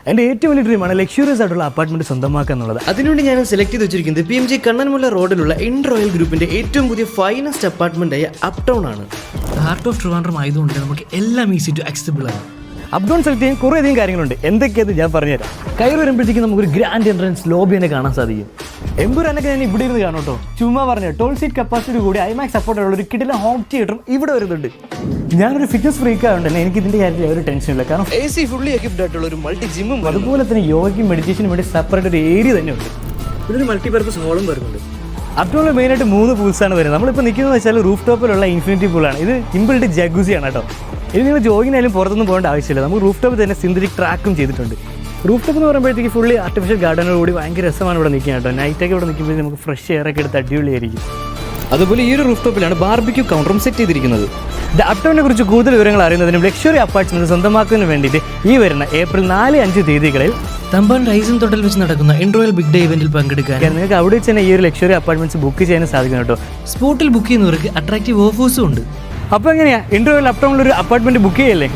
എൻ്റെ ഏറ്റവും വലിയ ഡ്രീമാണ് ലക്ഷറിയസ് ആയിട്ടുള്ള അപ്പാർട്ട്മെൻറ്റ് സ്വന്തമാക്കുക എന്നുള്ളത്. അതിനുവേണ്ടി ഞാൻ സെലക്ട് ചെയ്ത് വെച്ചിരിക്കുന്നത് PMJ കണ്ണൻമുല്ല റോഡിലുള്ള ഇൻറോയൽ ഗ്രൂപ്പിൻ്റെ ഏറ്റവും പുതിയ ഫൈനസ്റ്റ് അപ്പാർട്ട്മെൻറ്റായ അപ് ടൗൺ ആണ്. ഹാർട്ട് ഓഫ് ട്രിവാൻഡ്രം ആയതുകൊണ്ട് നമുക്ക് എല്ലാം ഈസി ടു ആക്സസിബിൾ ആണ്. അപ് ടൗൺ സെലക്ട് ചെയ്യാൻ കുറേയധികം കാര്യങ്ങളുണ്ട്. എന്തൊക്കെയാണെന്ന് ഞാൻ പറഞ്ഞുതരാം. കയറി വരുമ്പോഴത്തേക്കും നമുക്കൊരു ഗ്രാൻഡ് എൻട്രൻസ് ലോബി തന്നെ കാണാൻ സാധിക്കും. എമ്പുരാനൊക്കെ ഞാൻ ഇവിടെ ഇരുന്ന് കാണും കേട്ടോ. ചുമ്മാ പറഞ്ഞു 12 സീറ്റ് കപ്പാസിറ്റി കൂടി ഐമാക്സ് സപ്പോർട്ടുള്ള ഒരു കിടിലൻ ഹോം തിയേറ്ററും ഇവിടെ വരുന്നുണ്ട്. ഞാനൊരു ഫിറ്റ്നസ് ഫ്രീക്ക് ആയതുകൊണ്ട് തന്നെ എനിക്ക് ഇതിൻ്റെ കാര്യത്തിൽ ഒരു ടെൻഷനില്ല. കാരണം AC ഫുള്ളി എക്വിപ്ഡ് ആയിട്ടുള്ള ഒരു മൾട്ടി ജിമ്മും അതുപോലെ തന്നെ യോഗയ്ക്കും മെഡിറ്റേഷനും വേണ്ടി സെപ്പറേറ്റ് ഒരു ഏരിയ തന്നെ ഉണ്ട്. ഇതൊരു മൾട്ടിപർപ്പസ് ഹോളും വരുന്നുണ്ട്. അപ് ടൗണിൽ മെയിനായിട്ട് 3 പൂൾസാണ് വരുന്നത്. നമ്മളിപ്പോൾ നിൽക്കുന്നത് വെച്ചാൽ റൂഫ് ടോപ്പിലുള്ള ഇൻഫിനിറ്റി പൂളാണ്. ഇത് ഇൻബിൽഡ് ജഗൂസിയാണ് കേട്ടോ. ഇത് നിങ്ങൾ ജോഗിനായാലും പുറത്തൊന്നും പോകേണ്ട ആവശ്യമില്ല. നമുക്ക് റൂഫ് ടോപ്പിൽ തന്നെ സിന്തറ്റിക് ട്രാക്കും ചെയ്തിട്ടുണ്ട്. റൂഫ് ടോപ്പ് എന്ന് പറയുമ്പോഴത്തേക്ക് ഫുള്ളി ആർട്ടിഫിഷ്യൽ ഗാർഡനോട് കൂടി ഭയങ്കര രസമാണ് ഇവിടെ നിൽക്കുക കേട്ടോ. നൈറ്റൊക്കെ ഇവിടെ നിൽക്കുമ്പോൾ നമുക്ക് ഫ്രഷ് എയറൊക്കെ എടുത്ത് അടിപൊളിയായിരിക്കും. അതുപോലെ ഈ ഒരു റൂഫ് ടോപ്പിലാണ് ബാർബിക്യൂ കൗണ്ടറും സെറ്റ് ചെയ്തിരിക്കുന്നത്. അപ് ടൗണിനെ കുറിച്ച് കൂടുതൽ വിവരങ്ങൾ അറിയുന്നതിനും ലക്ഷറി അപ്പാർട്ട്മെന്റ് സ്വന്തമാക്കുന്നതിന് വേണ്ടിയിട്ട് ഈ വരുന്ന ഏപ്രിൽ 4-5 തീയതികളിൽ തമ്പാൻ റൈസിൻ തോട്ടൽ വെച്ച് നടക്കുന്ന ഇൻട്രോയൽ ബിഗ് ഡേ ഇവന്റിൽ പങ്കെടുക്കാൻ നിങ്ങൾക്ക് അവിടെ വെച്ച് തന്നെ ഈ ഒരു ലക്ഷറി അപ്പാർട്ട്മെന്റ്സ് ബുക്ക് ചെയ്യാൻ സാധിക്കും കേട്ടോ. സ്പോട്ടിൽ ബുക്ക് ചെയ്യുന്നവർക്ക് അട്രാക്റ്റീവ് ഓഫേഴ്സും ഉണ്ട്. അപ്പോൾ എങ്ങനെയാ ഇൻട്രോയിൽ അപ് ടൗണിൽ ഒരു അപ്പാർട്ട്മെന്റ് ബുക്ക് ചെയ്യല്ലേ?